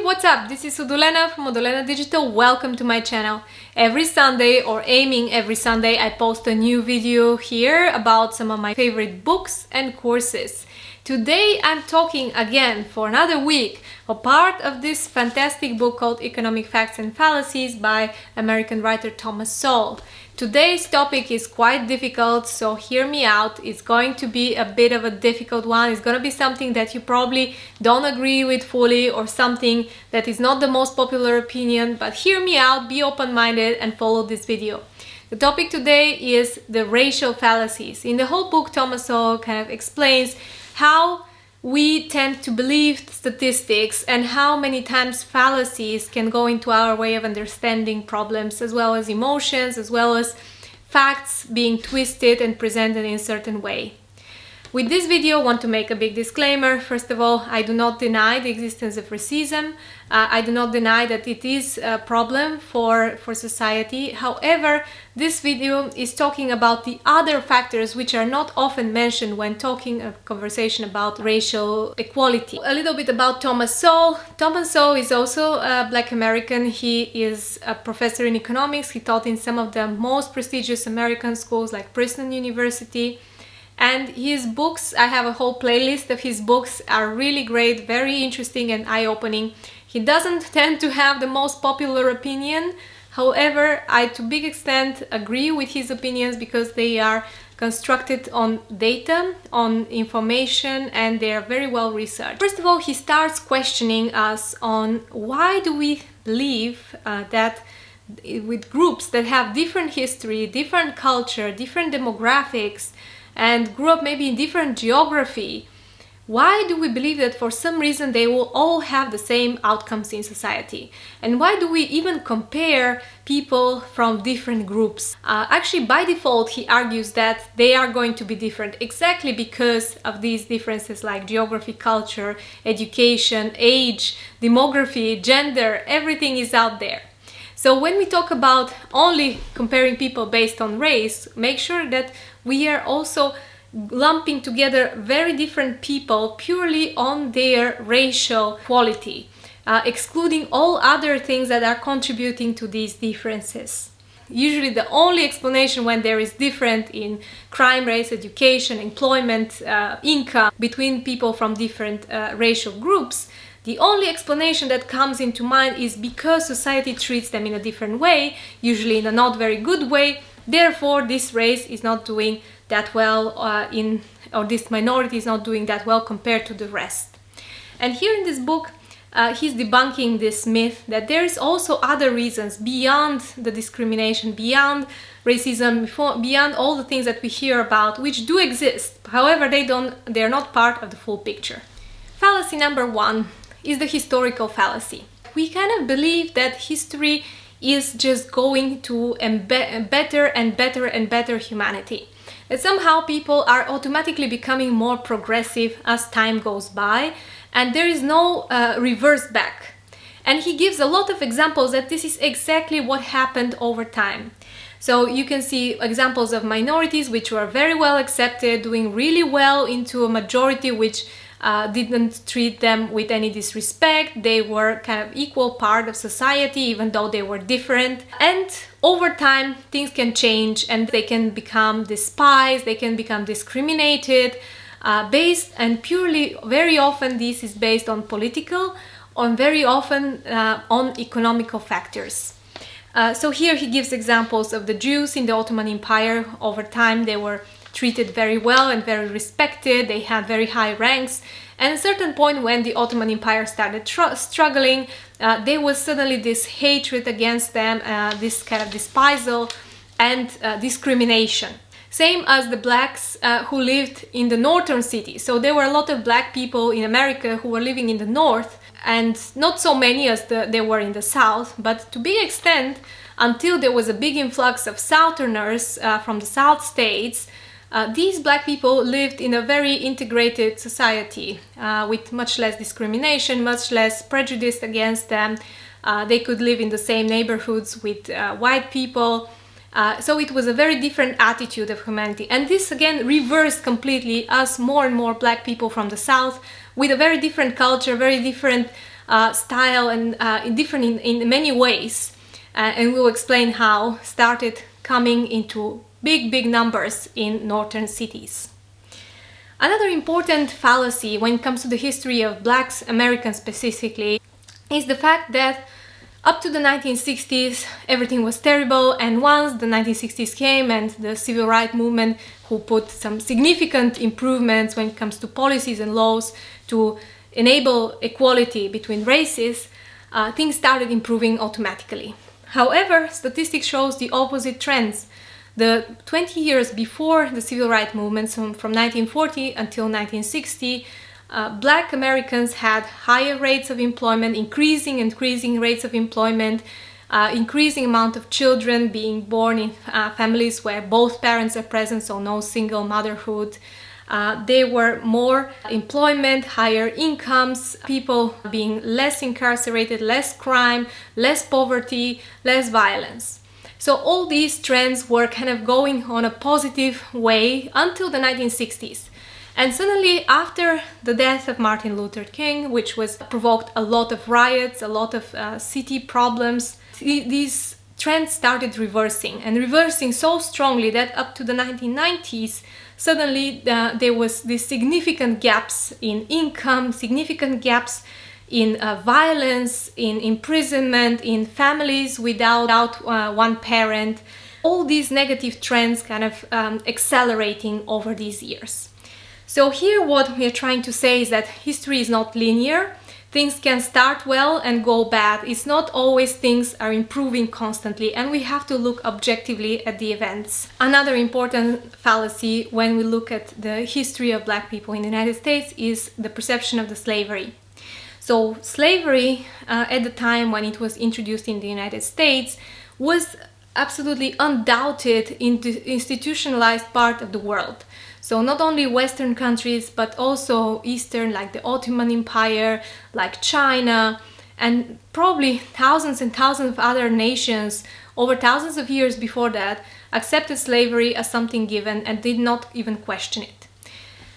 what's up? This is Udulena from Udulena Digital. Welcome to my channel. Every Sunday, or aiming every Sunday, I post a new video here about some of my favorite books and courses. Today I'm talking again for another week a part of this fantastic book called Economic Facts and Fallacies by American writer Thomas Sowell. Today's topic is quite difficult, so hear me out. It's going to be a bit of a difficult one. It's going to be something that you probably don't agree with fully, or something that is not the most popular opinion, but hear me out, be open-minded and follow this video. The topic today is the racial fallacies. In the whole book, Thomas Sowell kind of explains how we tend to believe statistics and how many times fallacies can go into our way of understanding problems, as well as emotions, as well as facts being twisted and presented in a certain way. With this video, I want to make a big disclaimer. First of all, I do not deny the existence of racism. I do not deny that it is a problem for society. However, this video is talking about the other factors which are not often mentioned when talking a conversation about racial equality. A little bit about Thomas Sowell. Thomas Sowell is also a Black American. He is a professor in economics. He taught in some of the most prestigious American schools like Princeton University. And his books, I have a whole playlist of his books, are really great, very interesting and eye-opening. He doesn't tend to have the most popular opinion. However, I to a big extent agree with his opinions because they are constructed on data, on information, and they are very well researched. First of all, he starts questioning us on why do we believe that with groups that have different history, different culture, different demographics, and grew up maybe in different geography, why do we believe that for some reason they will all have the same outcomes in society? And why do we even compare people from different groups? Actually, by default, he argues that they are going to be different exactly because of these differences like geography, culture, education, age, demography, gender, everything is out there. So when we talk about only comparing people based on race, make sure that we are also lumping together very different people purely on their racial quality, excluding all other things that are contributing to these differences. Usually the only explanation when there is different in crime rates, education, employment, income between people from different racial groups, the only explanation that comes into mind is because society treats them in a different way, usually in a not very good way. Therefore, this race is not doing that well or this minority is not doing that well compared to the rest. And here in this book, he's debunking this myth that there is also other reasons beyond the discrimination, beyond racism, beyond all the things that we hear about, which do exist. However, they're not part of the full picture. Fallacy number one is the historical fallacy. We kind of believe that history is just going to better and better and better humanity. That somehow people are automatically becoming more progressive as time goes by, and there is no reverse back. And he gives a lot of examples that this is exactly what happened over time. So you can see examples of minorities which were very well accepted, doing really well, into a majority which didn't treat them with any disrespect. They were kind of equal part of society even though they were different. And over time things can change and they can become despised, they can become discriminated, based and purely, very often this is based on political, on very often on economical factors. So here he gives examples of the Jews in the Ottoman Empire. Over time they were treated very well and very respected, they had very high ranks, and at a certain point when the Ottoman Empire started struggling, there was suddenly this hatred against them, this kind of despisal and discrimination. Same as the blacks who lived in the northern cities. So there were a lot of black people in America who were living in the north, and not so many as there were in the south, but to big extent until there was a big influx of southerners from the south states. These black people lived in a very integrated society with much less discrimination, much less prejudice against them. They could live in the same neighborhoods with white people. So it was a very different attitude of humanity. And this again reversed completely as more and more black people from the south with a very different culture, very different style and in many ways, and we'll explain how, started coming into big numbers in northern cities. Another important fallacy when it comes to the history of Blacks, Americans specifically, is the fact that up to the 1960s everything was terrible, and once the 1960s came and the civil rights movement, who put some significant improvements when it comes to policies and laws to enable equality between races, things started improving automatically. However, statistics shows the opposite trends. The 20 years before the civil rights movement, so from 1940 until 1960, Black Americans had higher rates of employment, increasing rates of employment, increasing amount of children being born in families where both parents are present, so no single motherhood. There were more employment, higher incomes, people being less incarcerated, less crime, less poverty, less violence. So all these trends were kind of going on a positive way until the 1960s. And suddenly, after the death of Martin Luther King, which provoked a lot of riots, a lot of city problems, these trends started reversing so strongly that up to the 1990s, suddenly there was these significant gaps in income, significant gaps in violence, in imprisonment, in families without one parent. All these negative trends kind of accelerating over these years. So here what we are trying to say is that history is not linear. Things can start well and go bad. It's not always things are improving constantly, and we have to look objectively at the events. Another important fallacy when we look at the history of Black people in the United States is the perception of the slavery. So slavery at the time when it was introduced in the United States was absolutely undoubted institutionalized part of the world. So not only Western countries, but also Eastern, like the Ottoman Empire, like China, and probably thousands and thousands of other nations over thousands of years before that accepted slavery as something given and did not even question it.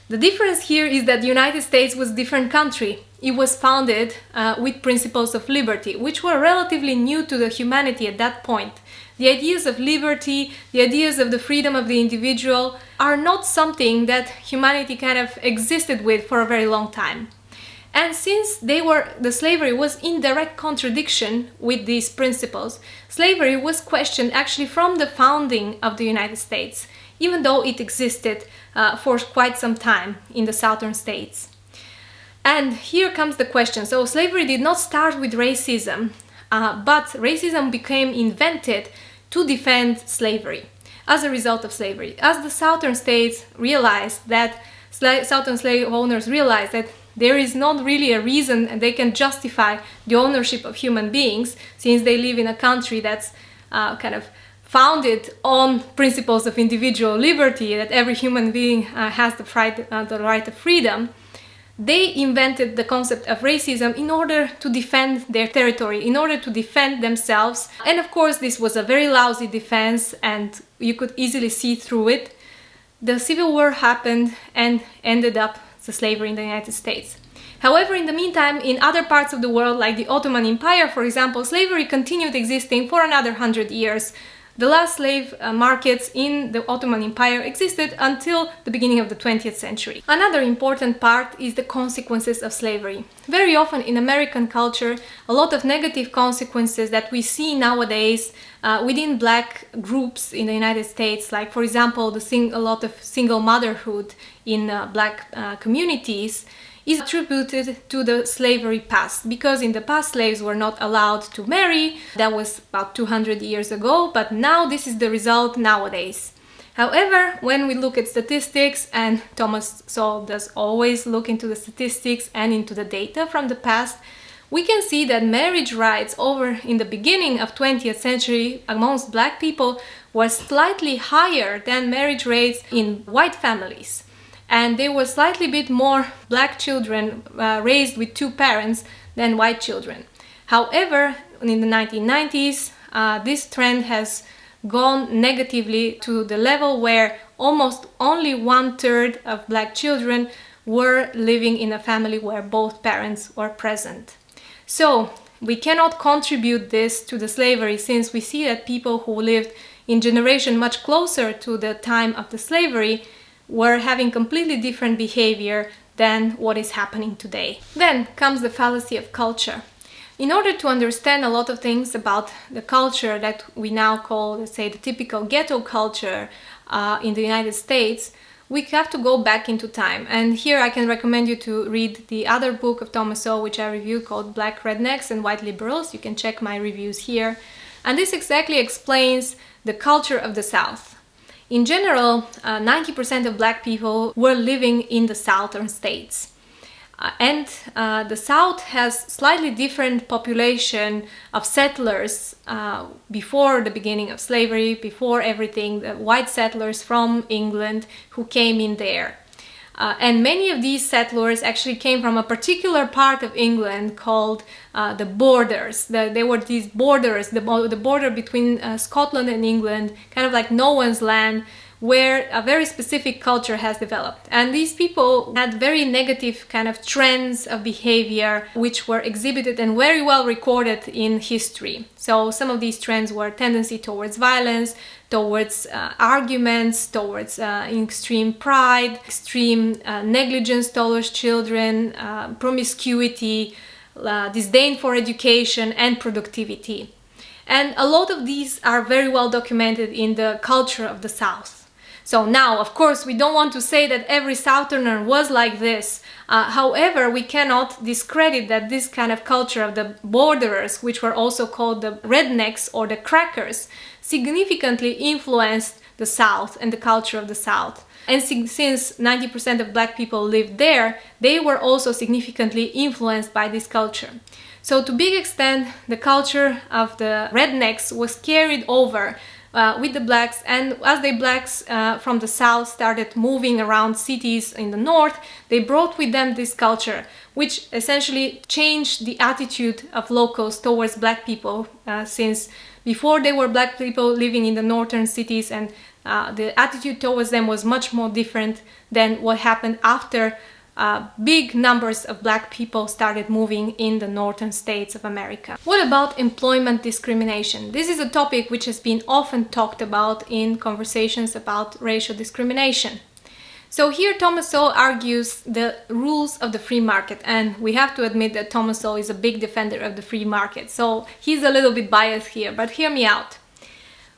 The difference here is that the United States was a different country. It was founded with principles of liberty, which were relatively new to the humanity at that point. The ideas of liberty, the ideas of the freedom of the individual are not something that humanity kind of existed with for a very long time. And since the slavery was in direct contradiction with these principles, slavery was questioned actually from the founding of the United States, even though it existed for quite some time in the southern states. And here comes the question. So slavery did not start with racism, but racism became invented to defend slavery as a result of slavery. As the southern states realized that, southern slave owners realized that there is not really a reason and they can justify the ownership of human beings, since they live in a country that's kind of founded on principles of individual liberty, that every human being has the right of freedom. They invented the concept of racism in order to defend their territory, in order to defend themselves. And of course, this was a very lousy defense and you could easily see through it. The Civil War happened and ended up the slavery in the United States. However, in the meantime, in other parts of the world, like the Ottoman Empire, for example, slavery continued existing for another 100 years. The last slave markets in the Ottoman Empire existed until the beginning of the 20th century. Another important part is the consequences of slavery. Very often in American culture, a lot of negative consequences that we see nowadays within Black groups in the United States, like for example, a lot of single motherhood in Black communities, is attributed to the slavery past, because in the past slaves were not allowed to marry. That was about 200 years ago, but now this is the result nowadays. However, when we look at statistics, and Thomas Sowell does always look into the statistics and into the data from the past, we can see that marriage rights over in the beginning of 20th century amongst Black people were slightly higher than marriage rates in white families. And there were slightly bit more Black children raised with two parents than white children. However, in the 1990s, this trend has gone negatively to the level where almost only 1/3 of Black children were living in a family where both parents were present. So we cannot contribute this to the slavery, since we see that people who lived in generation much closer to the time of the slavery were having completely different behavior than what is happening today. Then comes the fallacy of culture. In order to understand a lot of things about the culture that we now call, let's say, the typical ghetto culture in the United States, we have to go back into time. And here I can recommend you to read the other book of Thomas Sowell, which I reviewed, called Black Rednecks and White Liberals. You can check my reviews here. And this exactly explains the culture of the South. In general, 90% of black people were living in the southern states. And the South has slightly different population of settlers before the beginning of slavery, before everything, the white settlers from England who came in there. And many of these settlers actually came from a particular part of England called the Borders. They were these borders, the border between Scotland and England, kind of like no one's land, where a very specific culture has developed. And these people had very negative kind of trends of behavior, which were exhibited and very well recorded in history. So some of these trends were tendency towards violence, towards arguments, towards extreme pride, extreme negligence towards children, promiscuity, disdain for education and productivity. And a lot of these are very well documented in the culture of the South. So now, of course, we don't want to say that every Southerner was like this. However, we cannot discredit that this kind of culture of the borderers, which were also called the rednecks or the crackers, significantly influenced the South and the culture of the South. And since 90% of black people lived there, they were also significantly influenced by this culture. So to a big extent, the culture of the rednecks was carried over with the blacks, and as the blacks from the South started moving around cities in the North, they brought with them this culture, which essentially changed the attitude of locals towards black people, since before they were black people living in the northern cities, and the attitude towards them was much more different than what happened after big numbers of black people started moving in the northern states of America. What about employment discrimination? This is a topic which has been often talked about in conversations about racial discrimination. So here Thomas Sowell argues the rules of the free market, and we have to admit that Thomas Sowell is a big defender of the free market, so he's a little bit biased here, but hear me out.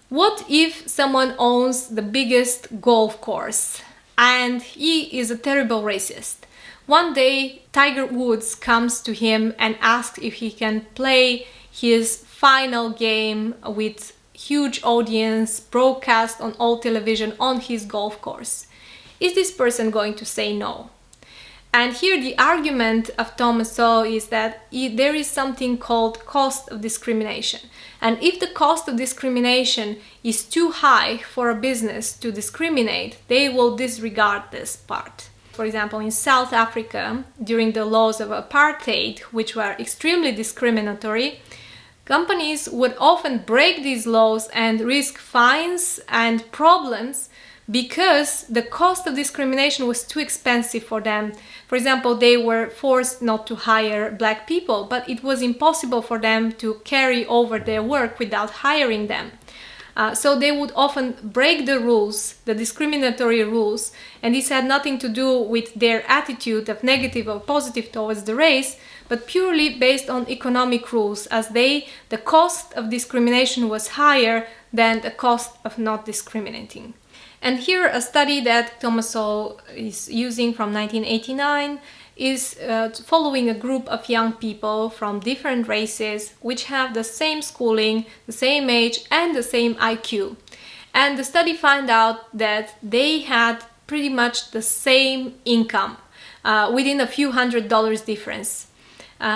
What if someone owns the biggest golf course and he is a terrible racist? One day, Tiger Woods comes to him and asks if he can play his final game with huge audience, broadcast on all television on his golf course. Is this person going to say no? And here the argument of Thomas Sowell is that there is something called cost of discrimination. And if the cost of discrimination is too high for a business to discriminate, they will disregard this part. For example, in South Africa, during the laws of apartheid, which were extremely discriminatory, companies would often break these laws and risk fines and problems because the cost of discrimination was too expensive for them. For example, they were forced not to hire black people, but it was impossible for them to carry over their work without hiring them. So they would often break the rules, the discriminatory rules, and this had nothing to do with their attitude of negative or positive towards the race, but purely based on economic rules, as the cost of discrimination was higher than the cost of not discriminating. And here a study that Thomas Sowell is using from 1989 is following a group of young people from different races which have the same schooling, the same age and the same IQ. And the study found out that they had pretty much the same income within a few $100s difference,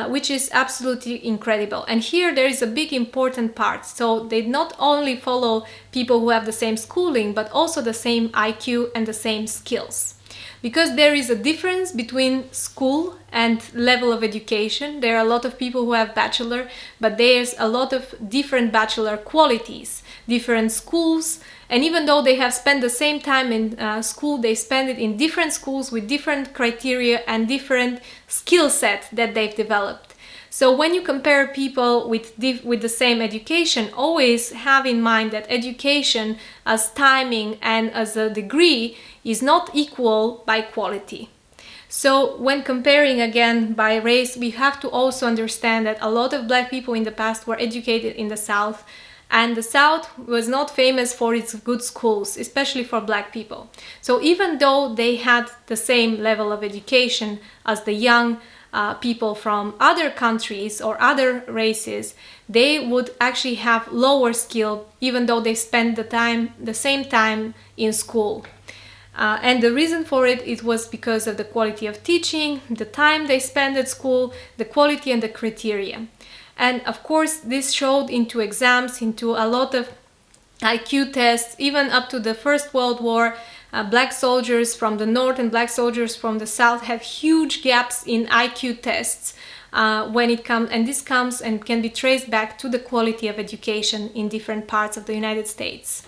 which is absolutely incredible. And here there is a big important part. So they not only follow people who have the same schooling, but also the same IQ and the same skills. Because there is a difference between school and level of education. There are a lot of people who have bachelor, but there's a lot of different bachelor qualities, different schools, and even though they have spent the same time in school, they spend it in different schools with different criteria and different skill set that they've developed. So when you compare people with the same education, always have in mind that education as timing and as a degree is not equal by quality. So when comparing again by race, we have to also understand that a lot of Black people in the past were educated in the South, and the South was not famous for its good schools, especially for Black people. So even though they had the same level of education as the young people from other countries or other races, they would actually have lower skill even though they spent the same time in school. And the reason for it was because of the quality of teaching, the time they spent at school, the quality and the criteria. And of course, this showed into exams, into a lot of IQ tests, even up to the First World War. Black soldiers from the North and Black soldiers from the South have huge gaps in IQ tests when it comes, and this comes and can be traced back to the quality of education in different parts of the United States.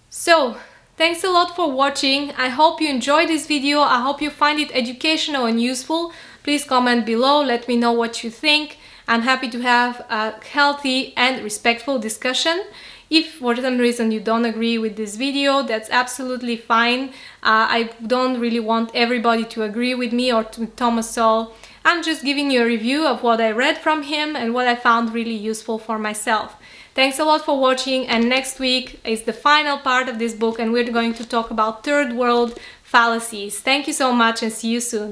So, thanks a lot for watching. I hope you enjoyed this video. I hope you find it educational and useful. Please comment below, let me know what you think. I'm happy to have a healthy and respectful discussion. If for some reason you don't agree with this video, that's absolutely fine. I don't really want everybody to agree with me or to Thomas Sowell. I'm just giving you a review of what I read from him and what I found really useful for myself. Thanks a lot for watching, and next week is the final part of this book and we're going to talk about third world fallacies. Thank you so much and see you soon.